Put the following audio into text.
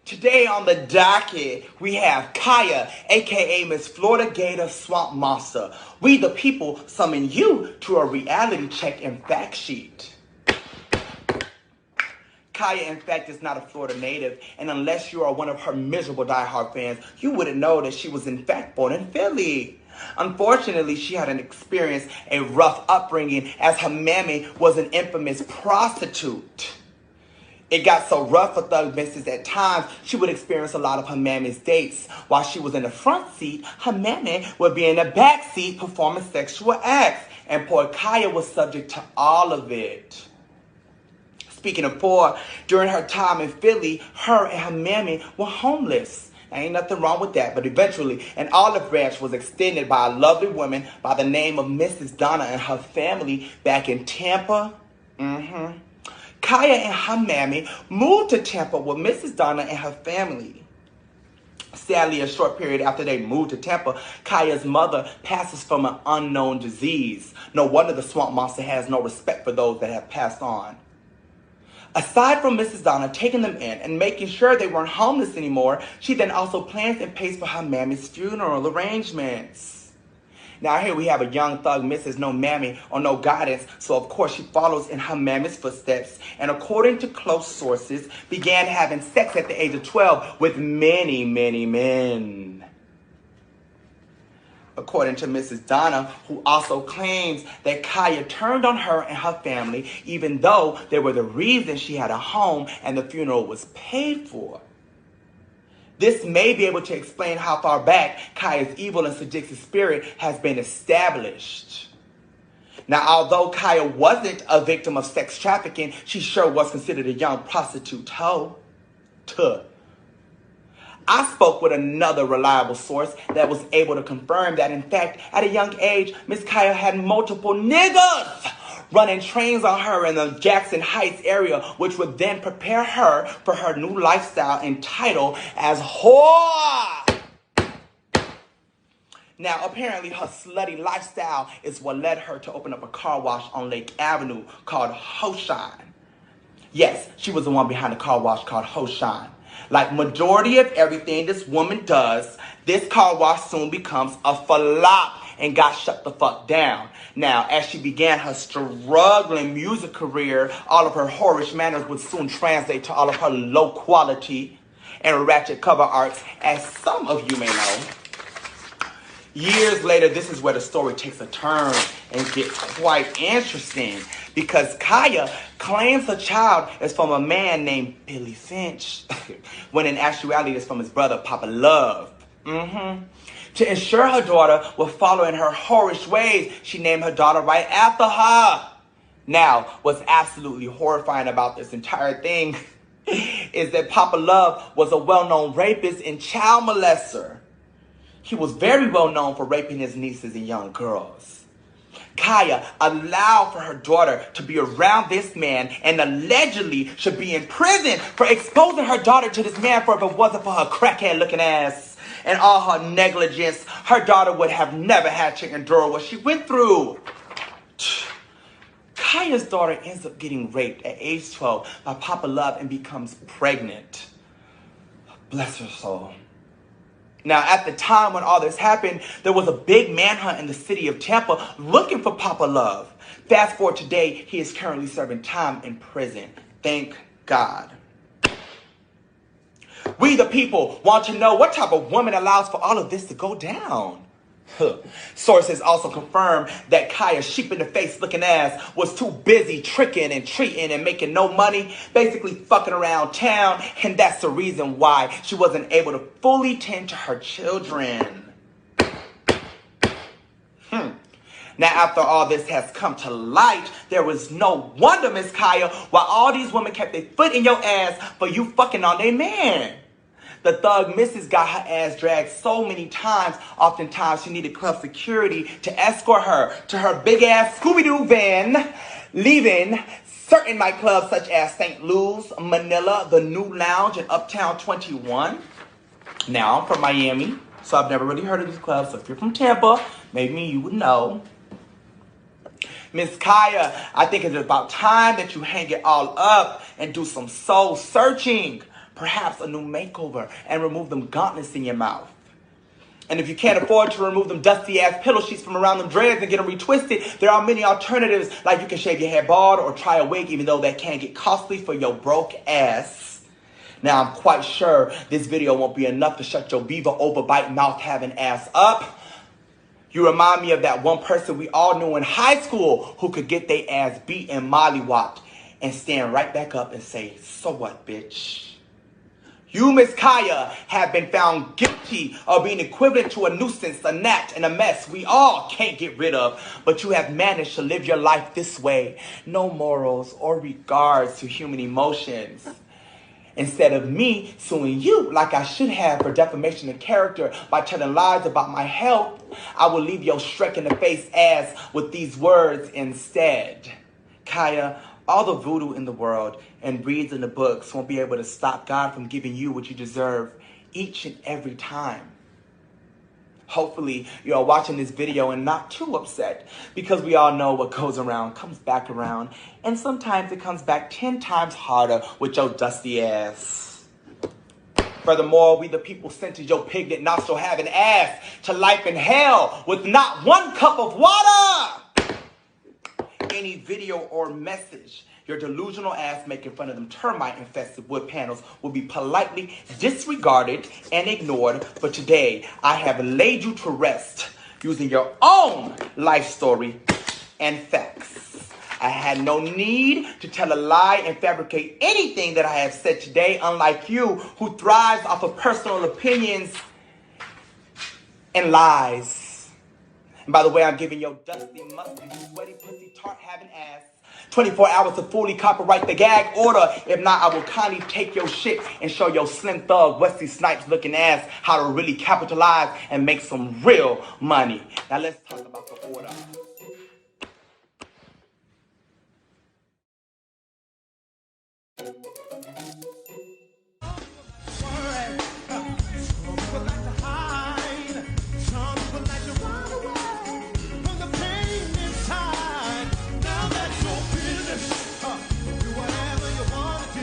Today on the docket, we have Khia, aka Miss Florida Gator Swamp Monster. We the people summon you to a reality check and fact sheet. Khia, in fact, is not a Florida native, and unless you are one of her miserable diehard fans, you wouldn't know that she was in fact born in Philly. Unfortunately, she had experienced a rough upbringing as her mammy was an infamous prostitute. It got so rough for Thug Mrs. at times, she would experience a lot of her mammy's dates. While she was in the front seat, her mammy would be in the back seat performing sexual acts. And poor Khia was subject to all of it. Speaking of poor, during her time in Philly, her and her mammy were homeless. Ain't nothing wrong with that, but eventually an olive branch was extended by a lovely woman by the name of Mrs. Donna and her family back in Tampa. Khia and her mammy moved to Tampa with Mrs. Donna and her family. Sadly, a short period after they moved to Tampa, Khia's mother passes from an unknown disease. No wonder the swamp monster has no respect for those that have passed on. Aside from Mrs. Donna taking them in and making sure they weren't homeless anymore, she then also plans and pays for her mammy's funeral arrangements. Now here we have a young Thug Mrs. No mammy or no guidance, so of course she follows in her mammy's footsteps and according to close sources, began having sex at the age of 12 with many, many men. According to Mrs. Donna, who also claims that Khia turned on her and her family, even though they were the reason she had a home and the funeral was paid for. This may be able to explain how far back Khia's evil and sadistic spirit has been established. Now, although Khia wasn't a victim of sex trafficking, she sure was considered a young prostitute hoe. I spoke with another reliable source that was able to confirm that, in fact, at a young age, Miss Khia had multiple niggas running trains on her in the Jackson Heights area, which would then prepare her for her new lifestyle entitled as whore. Now, apparently her slutty lifestyle is what led her to open up a car wash on Lake Avenue called Hoshine. Yes, she was the one behind the car wash called Hoshine. Like majority of everything this woman does, this car wash soon becomes a flop and got shut the fuck down. Now, as she began her struggling music career, all of her whorish manners would soon translate to all of her low quality and ratchet cover arts, as some of you may know. Years later, this is where the story takes a turn and gets quite interesting, because Khia claims her child is from a man named Billy Finch, when in actuality it's from his brother, Papa Love. To ensure her daughter would follow in her whorish ways, she named her daughter right after her. Now, what's absolutely horrifying about this entire thing is that Papa Love was a well-known rapist and child molester. He was very well known for raping his nieces and young girls. Khia allowed for her daughter to be around this man and allegedly should be in prison for exposing her daughter to this man, for if it wasn't for her crackhead looking ass and all her negligence, her daughter would have never had to endure what she went through. Khia's daughter ends up getting raped at age 12 by Papa Love and becomes pregnant. Bless her soul. Now, at the time when all this happened, there was a big manhunt in the city of Tampa looking for Papa Love. Fast forward today, he is currently serving time in prison. Thank God. We the people want to know what type of woman allows for all of this to go down. Sources also confirm that Khia's sheep-in-the-face looking ass was too busy tricking and treating and making no money, basically fucking around town, and that's the reason why she wasn't able to fully tend to her children. Now, after all this has come to light, there was no wonder, Miss Khia, why all these women kept their foot in your ass for you fucking on their man. The Thug Mrs. got her ass dragged so many times, oftentimes she needed club security to escort her to her big-ass Scooby-Doo van, leaving certain nightclubs such as St. Louis, Manila, the New Lounge, and Uptown 21. Now, I'm from Miami, so I've never really heard of these clubs, so if you're from Tampa, maybe you would know. Miss Khia, I think it's about time that you hang it all up and do some soul searching. Perhaps a new makeover and remove them gauntlets in your mouth. And if you can't afford to remove them dusty ass pillow sheets from around them dreads and get them retwisted, there are many alternatives, like you can shave your hair bald or try a wig, even though that can get costly for your broke ass. Now, I'm quite sure this video won't be enough to shut your beaver overbite mouth having ass up. You remind me of that one person we all knew in high school who could get their ass beat and mollywopped and stand right back up and say, "So what, bitch?" You, Miss Khia, have been found guilty of being equivalent to a nuisance, a gnat, and a mess we all can't get rid of, but you have managed to live your life this way. No morals or regards to human emotions. Instead of me suing you like I should have for defamation of character by telling lies about my health, I will leave your Shrek in the face ass with these words instead. Khia, all the voodoo in the world and reads in the books won't be able to stop God from giving you what you deserve each and every time. Hopefully, you are watching this video and not too upset, because we all know what goes around comes back around, and sometimes it comes back 10 times harder with your dusty ass. Furthermore, we the people sentenced your piglet nostril having ass to life in hell with not one cup of water. Any video or message your delusional ass make in front of them termite-infested wood panels will be politely disregarded and ignored. For today, I have laid you to rest using your own life story and facts. I had no need to tell a lie and fabricate anything that I have said today, unlike you, who thrives off of personal opinions and lies. And by the way, I'm giving your dusty, musty, sweaty, pussy, tart having ass 24 hours to fully copyright the gag order. If not, I will kindly take your shit and show your slim thug, Wesley Snipes looking ass how to really capitalize and make some real money. Now let's talk about the order.